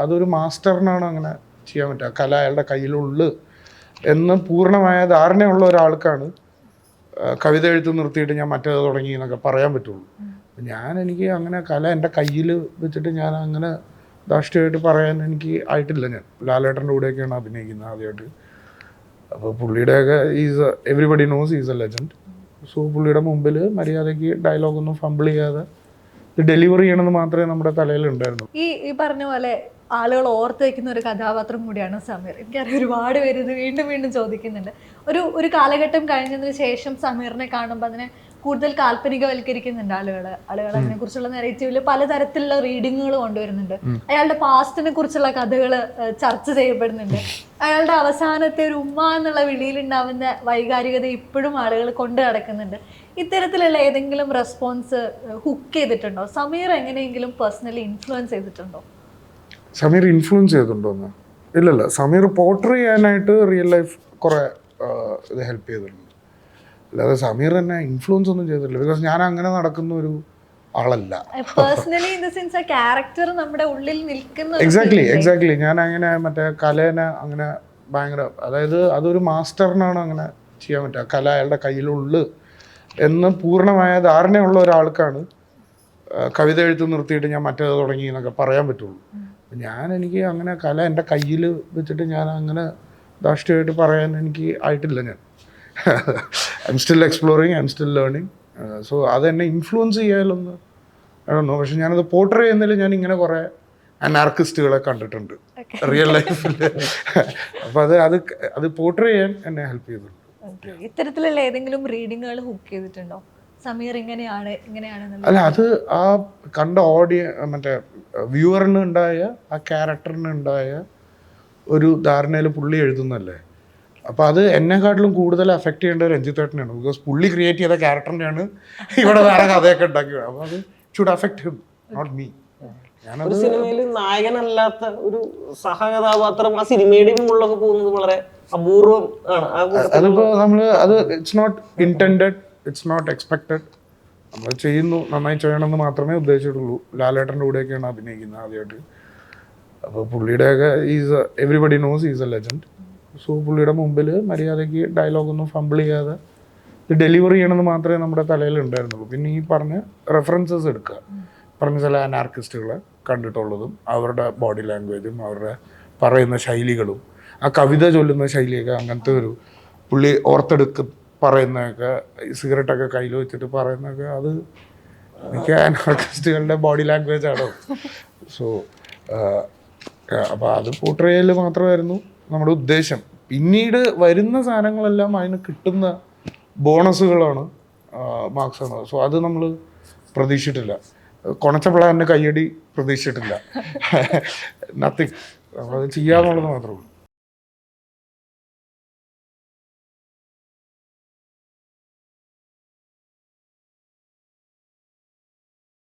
അതൊരു മാസ്റ്ററിനാണ് അങ്ങനെ ചെയ്യാൻ പറ്റുക. കല അയാളുടെ കയ്യിലുള്ളു എന്ന് പൂർണ്ണമായ ധാരണയുള്ള ഒരാൾക്കാണ് കവിത എഴുത്ത് നിർത്തിയിട്ട് ഞാൻ മറ്റേത് തുടങ്ങി എന്നൊക്കെ പറയാൻ പറ്റുള്ളൂ. എനിക്ക് അങ്ങനെ കല എൻ്റെ കയ്യിൽ വെച്ചിട്ട് ഞാൻ അങ്ങനെ ധാർഷ്ട്യമായിട്ട് പറയാൻ എനിക്ക് ആയിട്ടില്ല. ഞാൻ ലാലേട്ടൻ്റെ കൂടെയൊക്കെയാണ് അഭിനയിക്കുന്നത് ആദ്യമായിട്ട്. അപ്പോൾ പുള്ളിയുടെയൊക്കെ everybody knows is a legend. So പുള്ളിയുടെ മുമ്പിൽ മര്യാദയ്ക്ക് ഡയലോഗൊന്നും ഫംബിൾ ചെയ്യാതെ ഡെലിവറി ചെയ്യണമെന്ന് മാത്രമേ നമ്മുടെ തലയിൽ ഉണ്ടായിരുന്നു. ഈ പറഞ്ഞ പോലെ ആളുകൾ ഓർത്ത് വയ്ക്കുന്ന ഒരു കഥാപാത്രം കൂടിയാണ് സമീർ. എനിക്കറിയാം ഒരുപാട് പേര് ഇത് വീണ്ടും വീണ്ടും ചോദിക്കുന്നുണ്ട്. ഒരു കാലഘട്ടം കഴിഞ്ഞതിന് ശേഷം സമീറിനെ കാണുമ്പോൾ അതിനെ കൂടുതൽ കാൽപ്പനികവൽക്കരിക്കുന്നുണ്ട് ആളുകൾ അതിനെ കുറിച്ചുള്ള നെറേറ്റീവില് പലതരത്തിലുള്ള റീഡിങ്ങുകൾ കൊണ്ടുവരുന്നുണ്ട്. അയാളുടെ പാസ്റ്റിനെ കുറിച്ചുള്ള കഥകൾ ചർച്ച ചെയ്യപ്പെടുന്നുണ്ട്. അയാളുടെ അവസാനത്തെ ഒരു ഉമ്മ എന്നുള്ള വിളിയിലുണ്ടാവുന്ന വൈകാരികത ഇപ്പോഴും ആളുകൾ കൊണ്ടു നടക്കുന്നുണ്ട്. ഇത്തരത്തിലുള്ള ഏതെങ്കിലും റെസ്പോൺസ് ഹുക്ക് ചെയ്തിട്ടുണ്ടോ? സമീർ എങ്ങനെയെങ്കിലും പേഴ്സണലി ഇൻഫ്ലുവൻസ് ചെയ്തിട്ടുണ്ടോ? സമീർ ഇൻഫ്ലുവൻസ് ചെയ്തിട്ടുണ്ടോന്ന്? ഇല്ലല്ല. സമീർ പോർട്രേ ചെയ്യാനായിട്ട് റിയൽ ലൈഫ് കുറെ ഇത് ഹെൽപ്പ് ചെയ്തിട്ടുണ്ട്. അല്ലാതെ സമീർ തന്നെ ഇൻഫ്ലുവൻസ് ഒന്നും ചെയ്തിട്ടില്ല. ബിക്കോസ് ഞാൻ അങ്ങനെ നടക്കുന്ന ഒരു ആളല്ല. പേഴ്സണലി ഇൻ ദ സെൻസ് ആ ക്യാരക്ടർ നമ്മുടെ ഉള്ളിൽ നിൽക്കുന്ന. എക്സാക്ട്ലി ഞാൻ അങ്ങനെ മറ്റേ കലേനെ അങ്ങനെ ഭയങ്കര, അതായത് അതൊരു മാസ്റ്ററിനാണ് അങ്ങനെ ചെയ്യാൻ പറ്റുക. കല അയാളുടെ കയ്യിലുള്ളു എന്ന് പൂർണ്ണമായ ധാരണയുള്ള ഒരാൾക്കാണ് കവിത എഴുത്ത് നിർത്തിയിട്ട് ഞാൻ മറ്റേത് തുടങ്ങി എന്നൊക്കെ പറയാൻ പറ്റുള്ളൂ. എനിക്ക് അങ്ങനെ കല എൻ്റെ കയ്യിൽ വെച്ചിട്ട് ഞാൻ അങ്ങനെ ധാർഷ്ട്യമായിട്ട് പറയാൻ എനിക്ക് ആയിട്ടില്ല. ഞാൻ I am still exploring, I am still learning. So അതെന്നെ ഇൻഫ്ലുവൻസ് ചെയ്യാലൊന്ന് ആണോ. പക്ഷെ ഞാനത് പോർട്രേ ചെയ്യുന്നതിൽ ഞാൻ ഇങ്ങനെ കുറേ അനാർക്കിസ്റ്റുകളെ കണ്ടിട്ടുണ്ട് റിയൽ ലൈഫിൽ. അപ്പം അത് പോർട്രേ ചെയ്യാൻ എന്നെ ഹെൽപ്പ് ചെയ്തിട്ടുണ്ട്. ഇത്തരത്തിലുള്ള ഏതെങ്കിലും റീഡിങ്ങുകൾ ഹുക്ക് ചെയ്തിട്ടുണ്ടോ? സമീർ ഇങ്ങനെയാണ്. അല്ല, അത് ആ കണ്ട മറ്റേ വ്യൂവറിന് ഉണ്ടായ ആ ക്യാരക്ടറിന് ഉണ്ടായ ഒരു ധാരണയിൽ പുള്ളി എഴുതുന്നല്ലേ. അപ്പോൾ അത് എന്നെക്കാട്ടിലും കൂടുതൽ അഫക്റ്റ് ചെയ്യേണ്ട രഞ്ജിത്തേട്ടനാണ്. ബിക്കോസ് പുള്ളി ക്രിയേറ്റ് ചെയ്ത ക്യാരക്ടറിനെയാണ് ഇവിടെ വേറെ കഥയൊക്കെ ഉണ്ടാക്കിയത്. അപ്പോൾ അത് should affect him, not me. ഒരു സിനിമയിൽ നായകനല്ലാത്ത ഒരു സഹകഥാപാത്രം ആ സിനിമയുടെ മുകളിലൊക്കെ പോകുന്നത് വളരെ അപൂർവം ആണ്. അതിപ്പോ it's not intended, it's not expected. നമ്മൾ ചെയ്യുന്നു, നന്നായി ചെയ്യണമെന്ന് മാത്രമേ ഉദ്ദേശിച്ചിട്ടുള്ളൂ. ലാലേട്ടൻ്റെ കൂടെയൊക്കെയാണ് അഭിനയിക്കുന്നത് ആദ്യമായിട്ട്. അപ്പോൾ പുള്ളിയുടെയൊക്കെ everybody knows is a legend. So പുള്ളിയുടെ മുമ്പിൽ മര്യാദയ്ക്ക് ഡയലോഗൊന്നും ഫംബിൾ ചെയ്യാതെ ഡെലിവറി ചെയ്യണമെന്ന് മാത്രമേ നമ്മുടെ തലയിൽ ഉണ്ടായിരുന്നുള്ളൂ. പിന്നെ ഈ പറഞ്ഞ റെഫറൻസസ് എടുക്കുക, പറഞ്ഞ ചില അനാർക്കിസ്റ്റുകളെ കണ്ടിട്ടുള്ളതും അവരുടെ ബോഡി ലാംഗ്വേജും അവരുടെ പറയുന്ന ശൈലികളും ആ കവിത ചൊല്ലുന്ന ശൈലിയൊക്കെ അങ്ങനത്തെ ഒരു പുള്ളി പറയുന്നതൊക്കെ, സിഗരറ്റൊക്കെ കയ്യിൽ വെച്ചിട്ട് പറയുന്നതൊക്കെ അത് മിക്ക അനാർക്കിസ്റ്റുകളുടെ ബോഡി ലാംഗ്വേജ് ആണോ. സോ അപ്പോൾ അത് പോർട്രേയിൽ മാത്രമായിരുന്നു നമ്മുടെ ഉദ്ദേശം. പിന്നീട് വരുന്ന സാധനങ്ങളെല്ലാം അതിന് കിട്ടുന്ന ബോണസുകളാണ്, മാർക്സാണ്. സോ അത് നമ്മൾ പ്രതീക്ഷിച്ചിട്ടില്ല. കൊണച്ച പ്ലാനിന് കയ്യടി പ്രതീക്ഷിച്ചിട്ടില്ല. നത്തിങ്. നമ്മളത് ചെയ്യാന്നുള്ളത് മാത്രമേ ഉള്ളൂ.